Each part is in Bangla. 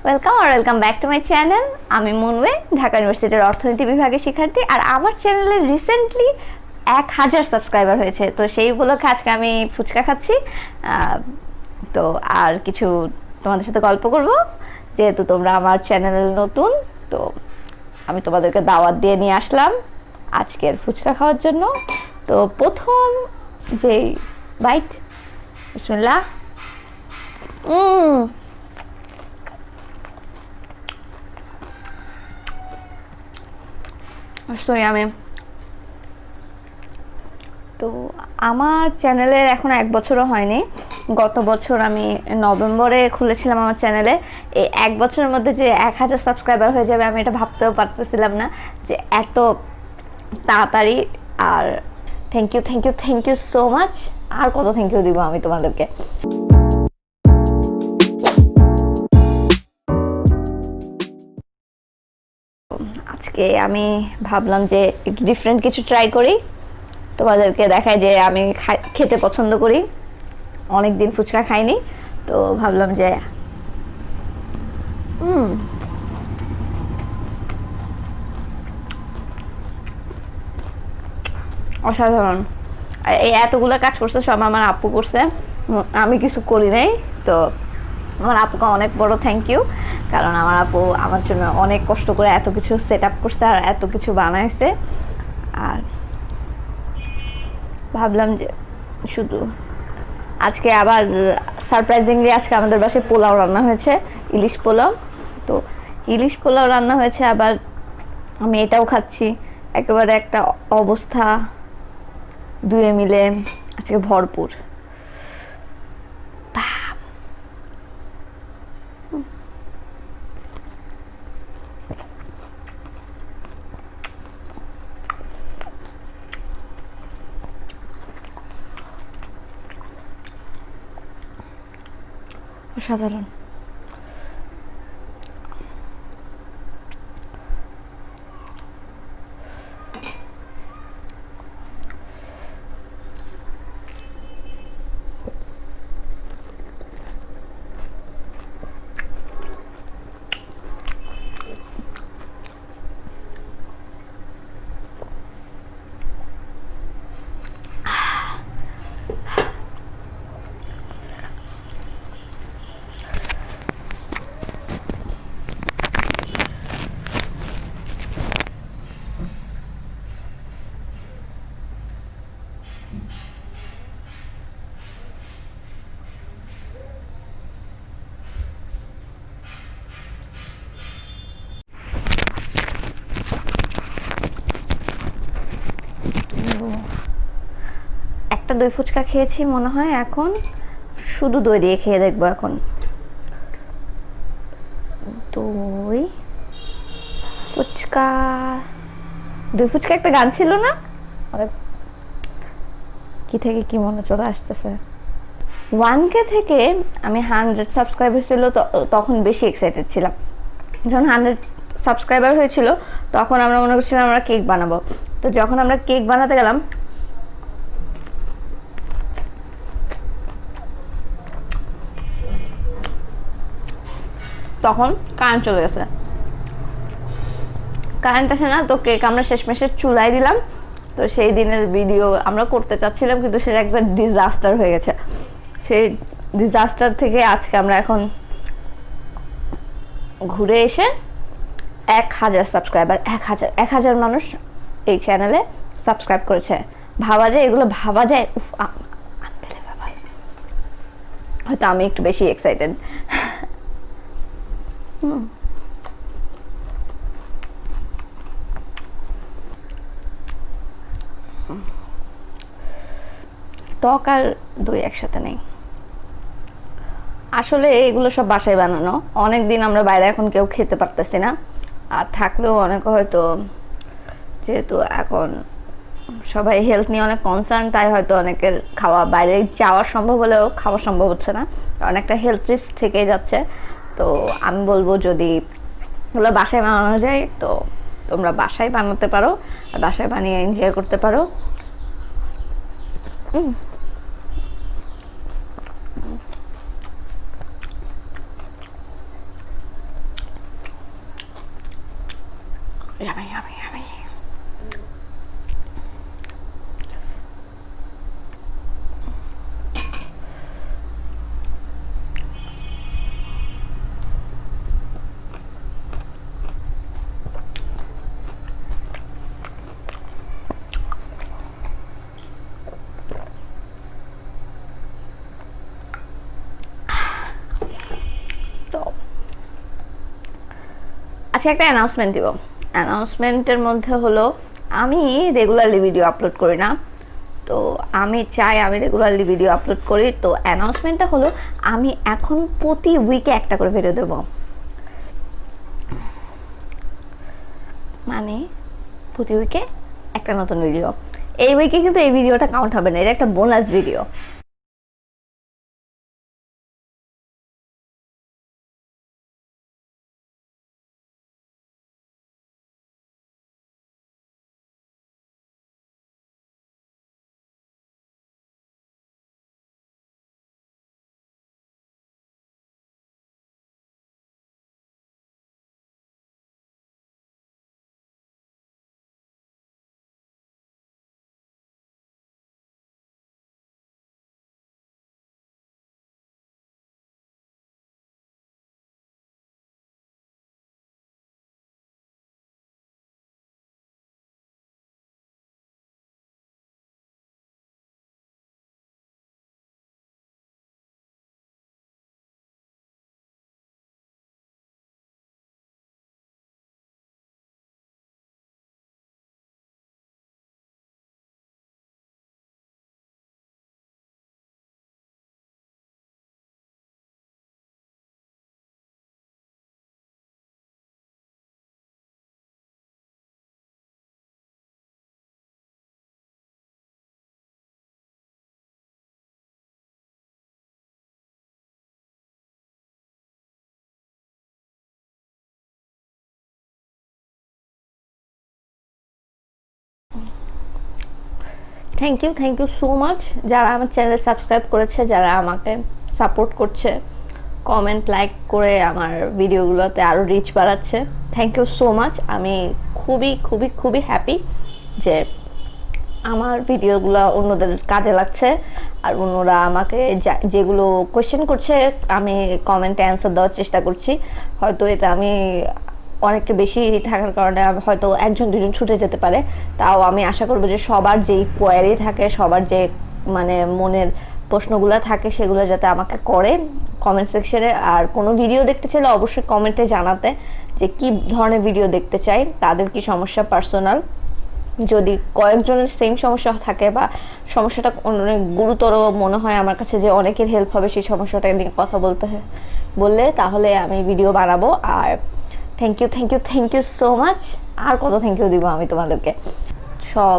ওয়েলকাম আর welcome back to my channel. আমি মুনওয়ে, ঢাকা ইউনিভার্সিটির অর্থনীতি বিভাগের শিক্ষার্থী। আর আমার চ্যানেলে রিসেন্টলি 1000 সাবস্ক্রাইবার হয়েছে, তো সেই উপলক্ষে আজকে আমি ফুচকা খাচ্ছি। তো আর কিছু তোমাদের সাথে গল্প করব, যেহেতু তোমরা আমার চ্যানেলে নতুন। তো আমি তোমাদেরকে দাওয়াত দিয়ে নিয়ে আসলাম আজকের ফুচকা খাওয়ার জন্য। তো প্রথম যে বাইট, বিসমিল্লাহ। আমি তো আমার চ্যানেলের এখন 1 বছরও হয়নি। গত বছর আমি নভেম্বরে খুলেছিলাম আমার চ্যানেলে। এই 1 বছরের মধ্যে যে 1000 সাবস্ক্রাইবার হয়ে যাবে আমি এটা ভাবতেও পারতেছিলাম না, যে এত তাড়াতাড়ি। আর thank you thank you thank you so much. আর কত থ্যাংক ইউ দিব আমি তোমাদেরকে। আজকে আমি ভাবলাম যে একটু ডিফারেন্ট কিছু ট্রাই করি, তোমাদেরকে দেখাই যে আমি খেতে পছন্দ করি। অনেক দিন ফুচকা খাইনি, তো ভাবলাম যে অসাধারণ। এই এতগুলো কাজ করছে সব আমার আপু করছে, আমি কিছু করি নাই। তো আমার আপুকে অনেক বড় থ্যাংক ইউ, কারণ আমার আপু আমার জন্য অনেক কষ্ট করে এত কিছু সেট আপ করছে আর এত কিছু বানাইছে। আর ভাবলাম যে শুধু আজকে আবার সারপ্রাইজিংলি আজকে আমাদের বাসায় পোলাও রান্না হয়েছে, ইলিশ পোলাও। তো ইলিশ পোলাও রান্না হয়েছে, আবার আমি এটাও খাচ্ছি। একেবারে একটা অবস্থা দুয়ে মিলে আজকে ভরপুর। অসাধারণ। একটা দই ফুচকা খেয়েছি মনে হয়, এখন শুধু দই দিয়ে খেয়ে দেখবো। এখন দই ফুচকা, দই ফুচকা একটা গান ছিল না, কি থেকে কি মনে চলে আসতেছে। 1K থেকে আমি 100 সাবস্ক্রাইবার ছিল, তখন বেশি এক্সাইটেড ছিলাম। যখন 100 সাবস্ক্রাইবার হয়েছিল তখন আমরা মনে করছিলাম আমরা কেক বানাবো। তো যখন আমরা কেক বানাতে গেলাম, তখন কারেন্ট চলে গেছে। কারেন্ট আসে না, তো কেক আমরা শেষমেশে চুলায় দিলাম। তো সেই দিনের ভিডিও আমরা করতে চাচ্ছিলাম, কিন্তু সেটা একবার ডিজাস্টার হয়ে গেছে। সেই ডিজাস্টার থেকে আজকে আমরা এখন ঘুরে এসে 1000 সাবস্ক্রাইবার, 1000 মানুষ এই চ্যানেলে সাবস্ক্রাইব করেছে। ভাবা যায়, এগুলো ভাবা যায়, উফ, আনবিলিভেবল। হয়তো আমি একটু বেশি এক্সাইটেড। টক আর দই একসাথে নেই। আসলে এগুলো সব বাসায় বানানো। অনেক দিন আমরা বাইরে এখন কেউ খেতে পারতেছি না, আর থাকলেও অনেকে হয়তো, যেহেতু এখন সবাই হেলথ নিয়ে অনেক কনসার্ন, তাই হয়তো অনেকের খাওয়া বাইরে যাওয়া সম্ভব হলেও খাওয়া সম্ভব হচ্ছে না, কারণ একটা হেলথ রিস্ক থেকে যাচ্ছে। তো আমি বলবো যদি এগুলো বাসায় বানানো যায় তো তোমরা বাসায় বানাতে পারো, আর বাসায় বানিয়ে এনজয় করতে পারো। Yummy, yummy, yummy. আচ্ছা, একটা অ্যানাউন্সমেন্ট দিব। অ্যানাউন্সমেন্টের মধ্যে হলো, আমি রেগুলারলি ভিডিও আপলোড করি না, তো আমি চাই আমি রেগুলারলি ভিডিও আপলোড করি। তো অ্যানাউন্সমেন্টটা হলো, আমি এখন প্রতি উইকে একটা করে ভিডিও দেব, মানে প্রতি উইকে একটা নতুন ভিডিও। এই উইকে কিন্তু এই ভিডিওটা কাউন্ট হবে না, এটা একটা bonus video. Thank you so much যারা আমার চ্যানেল সাবস্ক্রাইব করেছে, যারা আমাকে সাপোর্ট করছে, কমেন্ট লাইক করে আমার ভিডিওগুলোতে আরও রিচ বাড়াচ্ছে। Thank you so much. আমি খুবই খুবই খুবই হ্যাপি যে আমার ভিডিওগুলো অন্যদের কাজে লাগছে, আর অন্যরা আমাকে যেগুলো কোয়েশ্চেন করছে আমি কমেন্টে অ্যান্সার দেওয়ার চেষ্টা করছি। হয়তো এতে আমি অনেককে বেশি থাকার কারণে হয়তো একজন দুজন ছুটে যেতে পারে, তাও আমি আশা করবো যে সবার যেই কোয়ারি থাকে, সবার যে মানে মনের প্রশ্নগুলো থাকে সেগুলো যাতে আমাকে করে কমেন্ট সেকশনে। আর কোনো ভিডিও দেখতে চাইলে অবশ্যই কমেন্টে জানাতে যে কী ধরনের ভিডিও দেখতে চাই, তাদের কি সমস্যা পার্সোনাল, যদি কয়েকজনের সেম সমস্যা থাকে বা সমস্যাটা অনেক গুরুতর মনে হয় আমার কাছে যে অনেকের হেল্প হবে সেই সমস্যাটা নিয়ে কথা বললে, তাহলে আমি ভিডিও বানাবো। আর থ্যাংক ইউ সো মাচ। আর কত থ্যাংক ইউ দিব আমি তোমাদেরকে। সব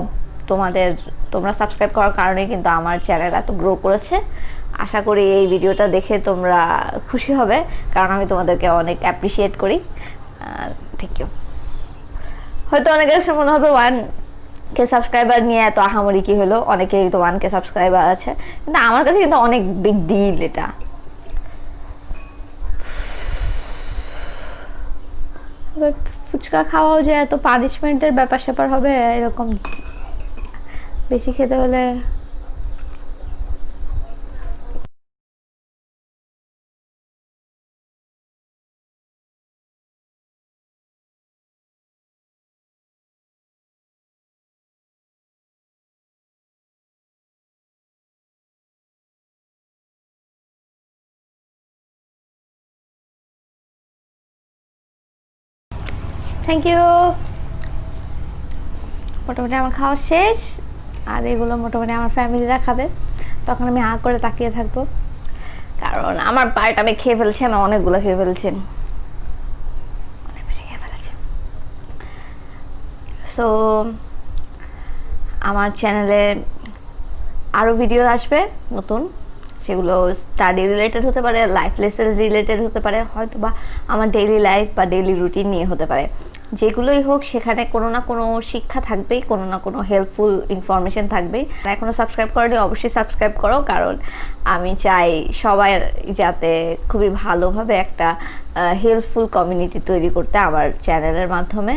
তোমরা সাবস্ক্রাইব করার কারণে কিন্তু আমার চ্যানেল এত গ্রো করেছে। আশা করি এই ভিডিওটা দেখে তোমরা খুশি হবে, কারণ আমি তোমাদেরকে অনেক অ্যাপ্রিসিয়েট করি। Thank you. হয়তো অনেকের কাছে মনে হবে 1K সাবস্ক্রাইবার নিয়ে এত আহামরি কি হলো, অনেকেই তো 1K সাবস্ক্রাইবার আছে, কিন্তু আমার কাছে কিন্তু অনেক বিগ ডিল এটা। এবার ফুচকা খাওয়াও যে এত পানিশমেন্টের ব্যাপার স্যাপার হবে এরকম বেশি খেতে হলে। Thank you. মোটামুটি আমার খাওয়া শেষ, আর এগুলো মোটামুটি আমার ফ্যামিলিরা খাবে, তখন আমি হা করে তাকিয়ে থাকবো, কারণ আমার পার্ট আমি খেয়ে ফেলছি, আমি অনেকগুলো খেয়ে ফেলছি, অনেক বেশি খেয়ে ফেলেছি। সো আমার চ্যানেলে আরও ভিডিও আসবে নতুন, সেগুলো স্টাডি রিলেটেড হতে পারে, লাইফ লেসন রিলেটেড হতে পারে, হয়তো বা আমার ডেইলি লাইফ বা ডেইলি রুটিন নিয়ে হতে পারে। যেগুলোই হোক সেখানে কোনো না কোনো শিক্ষা থাকবেই, কোনো না কোনো হেল্পফুল ইনফরমেশন থাকবেই। এখনও সাবস্ক্রাইব করলে অবশ্যই সাবস্ক্রাইব করো, কারণ আমি চাই সবাই যাতে খুবই ভালোভাবে একটা হেল্পফুল কমিউনিটি তৈরি করতে আমার চ্যানেলের মাধ্যমে।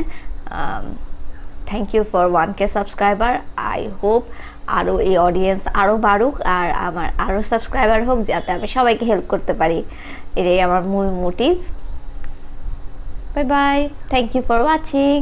Thank you for 1K subscriber. I hope আরও এই অডিয়েন্স আরও বাড়ুক আর আমার আরও সাবস্ক্রাইবার হোক, যাতে আমি সবাইকে হেল্প করতে পারি। এটাই আমার মূল motive. Bye bye, thank you for watching.